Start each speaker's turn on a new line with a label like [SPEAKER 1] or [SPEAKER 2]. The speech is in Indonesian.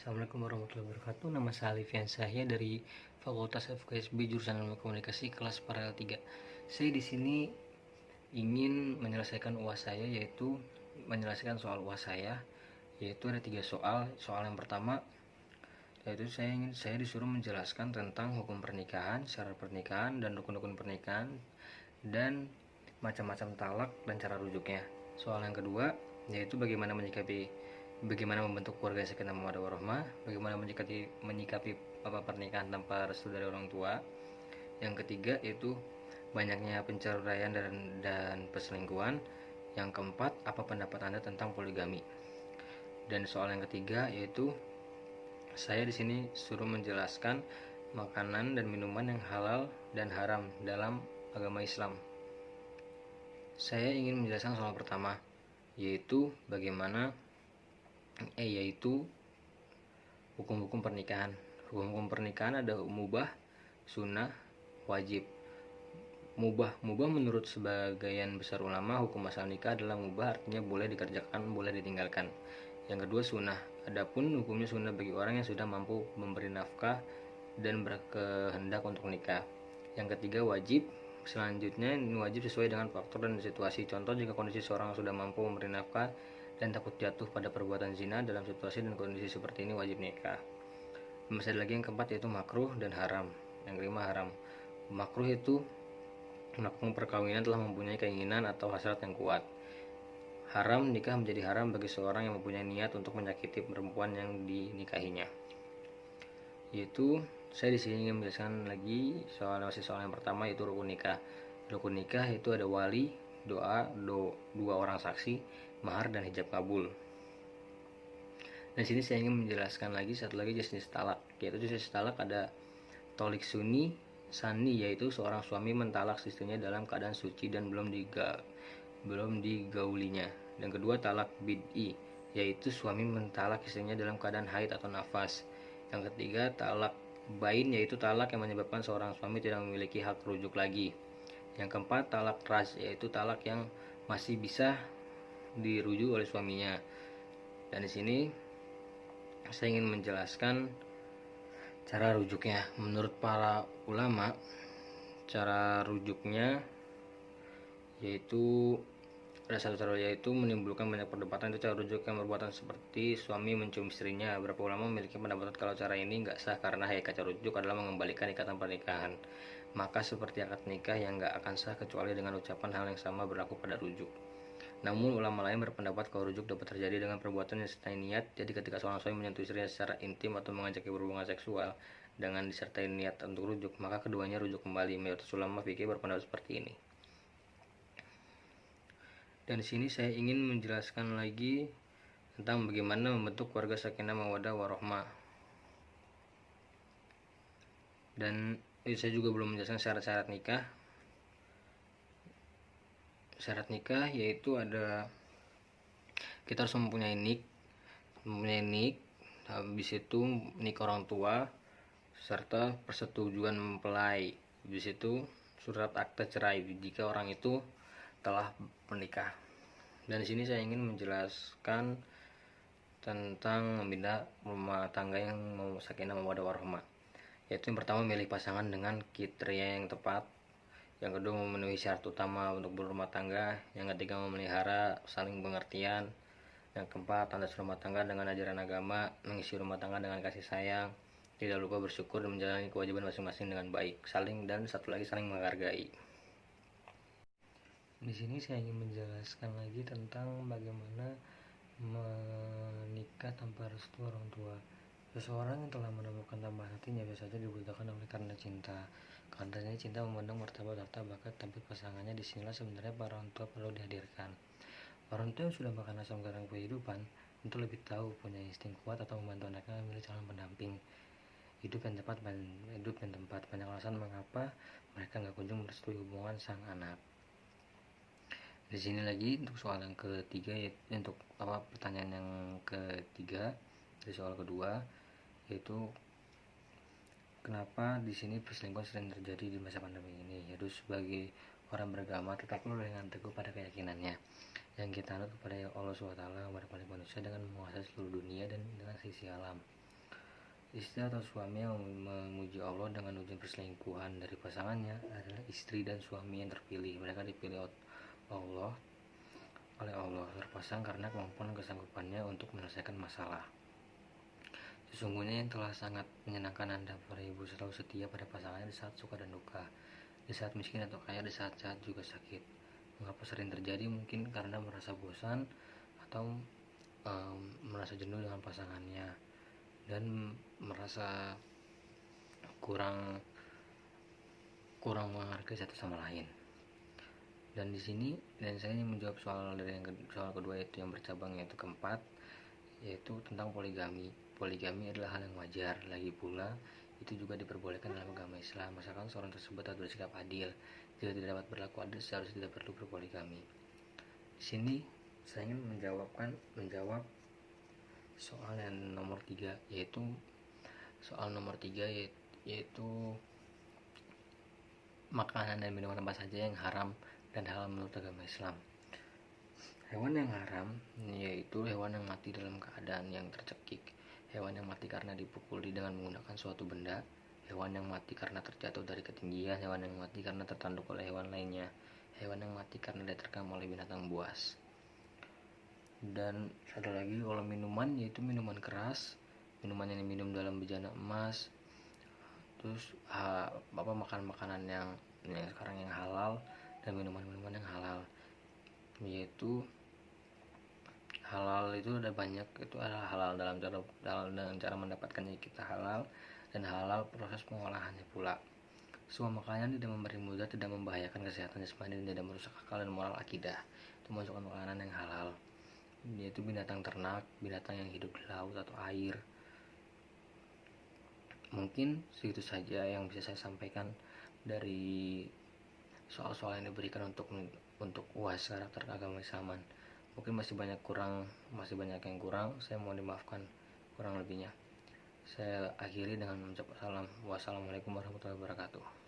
[SPEAKER 1] Assalamualaikum warahmatullahi wabarakatuh. Nama saya Alifian Syahya dari Fakultas FKSB jurusan Ilmu Komunikasi kelas Paralel 3. Saya di sini ingin menyelesaikan UAS saya, yaitu menyelesaikan soal UAS saya, yaitu ada 3 soal. Soal yang pertama yaitu saya disuruh menjelaskan tentang hukum pernikahan, syarat pernikahan dan rukun-rukun pernikahan dan macam-macam talak dan cara rujuknya. Soal yang kedua yaitu bagaimana membentuk keluarga yang sakinah mawaddah warahmah, bagaimana menyikapi pernikahan tanpa restu dari orang tua. Yang ketiga yaitu banyaknya penceraian dan perselingkuhan. Yang keempat, apa pendapat Anda tentang poligami? Dan soal yang ketiga yaitu saya di sini suruh menjelaskan makanan dan minuman yang halal dan haram dalam agama Islam. Saya ingin menjelaskan soal pertama, yaitu hukum-hukum pernikahan. Hukum-hukum pernikahan ada mubah, sunnah, wajib. Mubah menurut sebagian besar ulama, hukum asal nikah adalah mubah, artinya boleh dikerjakan, boleh ditinggalkan. Yang kedua sunnah, adapun hukumnya sunnah bagi orang yang sudah mampu memberi nafkah dan berkehendak untuk nikah. Yang ketiga wajib, selanjutnya ini wajib sesuai dengan faktor dan situasi. Contoh, jika kondisi seorang sudah mampu memberi nafkah dan takut jatuh pada perbuatan zina, dalam situasi dan kondisi seperti ini wajib nikah. Masih ada lagi yang keempat, yaitu makruh dan haram. Yang kelima haram. Makruh itu melakukan perkawinan telah mempunyai keinginan atau hasrat yang kuat. Haram, nikah menjadi haram bagi seorang yang mempunyai niat untuk menyakiti perempuan yang dinikahinya. Yaitu saya di sini ingin menjelaskan lagi soal yang pertama, yaitu rukun nikah. Rukun nikah itu ada wali, dua orang saksi, mahar dan hijab kabul. Dan sini saya ingin menjelaskan lagi satu lagi jenis talak, yaitu jenis talak ada tolik suni, sani, yaitu seorang suami mentalak istrinya dalam keadaan suci dan belum digaulinya. Dan kedua talak bid'i, yaitu suami mentalak istrinya dalam keadaan haid atau nafas. Yang ketiga talak bain, yaitu talak yang menyebabkan seorang suami tidak memiliki hak rujuk lagi. Yang keempat talak raj, yaitu talak yang masih bisa dirujuk oleh suaminya. Dan di sini saya ingin menjelaskan cara rujuknya. Menurut para ulama, cara rujuknya yaitu ada satu cara, yaitu menimbulkan banyak perdebatan. Itu cara rujuk yang perbuatan seperti suami mencium istrinya. Beberapa ulama memiliki pendapat kalau cara ini nggak sah karena hakikat cara rujuk adalah mengembalikan ikatan pernikahan. Maka seperti akad nikah yang nggak akan sah kecuali dengan ucapan hal yang sama berlaku pada rujuk. Namun ulama lain berpendapat kalau rujuk dapat terjadi dengan perbuatan yang disertai niat. Jadi ketika seorang suami menyentuh istrinya secara intim atau mengajaknya berhubungan seksual dengan disertai niat untuk rujuk, maka keduanya rujuk kembali. Mayoritas ulama fikih berpendapat seperti ini. Dan di sini saya ingin menjelaskan lagi tentang bagaimana membentuk keluarga sakinah mawaddah warahmah. Dan saya juga belum menjelaskan syarat-syarat nikah. Syarat nikah yaitu ada kita harus mempunyai nik, habis itu nik orang tua serta persetujuan mempelai, habis itu surat akta cerai jika orang itu telah menikah. Dan di sini saya ingin menjelaskan tentang membina rumah tangga yang sakinah mawaddah warahmah. Yaitu yang pertama, memilih pasangan dengan kriteria yang tepat. Yang kedua, memenuhi syarat utama untuk berumah tangga. Yang ketiga, memelihara saling pengertian. Yang keempat, tandas rumah tangga dengan ajaran agama, mengisi rumah tangga dengan kasih sayang, tidak lupa bersyukur dan menjalani kewajiban masing-masing dengan baik, saling menghargai. Di sini saya ingin menjelaskan lagi tentang bagaimana menikah tanpa restu orang tua. Seseorang yang telah menemukan tambahan hatinya biasa saja dibutakan oleh karena cinta. Karena cinta memandang martabat, harta, bakat, tapi pasangannya. Disinilah sebenarnya para orang tua perlu dihadirkan. Orang tua yang sudah makan asam garam kehidupan tentu lebih tahu, punya insting kuat atau membantu anaknya memilih calon pendamping hidup yang tepat. Banyak alasan mengapa mereka nggak kunjung merestui hubungan sang anak. Di sini lagi untuk soal yang ketiga, untuk pertanyaan yang ketiga dari soal kedua, yaitu kenapa di sini perselingkuhan sering terjadi di masa pandemi ini. Yaitu sebagai orang beragama tetaplah dengan teguh pada keyakinannya yang kita anut kepada Allah SWT, kepada manusia dengan menguasai seluruh dunia dan dengan sisi alam. Istri atau suami yang memuji Allah dengan ujian perselingkuhan dari pasangannya adalah istri dan suami yang terpilih. Mereka dipilih Allah oleh Allah terpasang karena kemampuan kesanggupannya untuk menyelesaikan masalah. Sesungguhnya yang telah sangat menyenangkan Anda para ibu selalu setia pada pasangannya di saat suka dan duka, di saat miskin atau kaya, di saat sehat juga sakit. Mengapa sering terjadi? Mungkin karena merasa bosan atau merasa jenuh dengan pasangannya dan merasa kurang menghargai satu sama lain. Dan di sini saya ingin menjawab soal kedua, yaitu yang bercabang, yaitu keempat, yaitu tentang poligami. Poligami adalah hal yang wajar, lagi pula itu juga diperbolehkan dalam agama Islam, asalkan seorang tersebut harus bersikap adil. Jika tidak dapat berlaku adil, seharusnya tidak perlu berpoligami. Di sini saya ingin menjawab soal yang nomor 3, yaitu yaitu makanan dan minuman apa saja yang haram dan halal menurut agama Islam. Hewan yang haram yaitu hewan yang mati dalam keadaan yang tercekik, hewan yang mati karena dipukuli dengan menggunakan suatu benda, hewan yang mati karena terjatuh dari ketinggian, hewan yang mati karena tertanduk oleh hewan lainnya, hewan yang mati karena diterkam oleh binatang buas. Dan satu lagi, kalau minuman, yaitu minuman keras, minuman yang diminum dalam bejana emas. Terus makanan yang sekarang yang halal, dan minuman-minuman yang halal, yaitu halal itu ada banyak. Itu adalah halal dalam cara mendapatkannya kita halal, dan halal proses pengolahannya pula. Semua makanan tidak memberi mudarat, tidak membahayakan kesehatan jasmani, dan tidak merusak akal dan moral akidah. Itu masukkan makanan yang halal, yaitu binatang ternak, binatang yang hidup di laut atau air. Mungkin segitu saja yang bisa saya sampaikan dari soal-soal yang diberikan untuk UAS karakter agama Islaman. Mungkin masih banyak yang kurang, saya mohon dimaafkan kurang lebihnya. Saya akhiri dengan mengucap salam. Wassalamualaikum warahmatullahi wabarakatuh.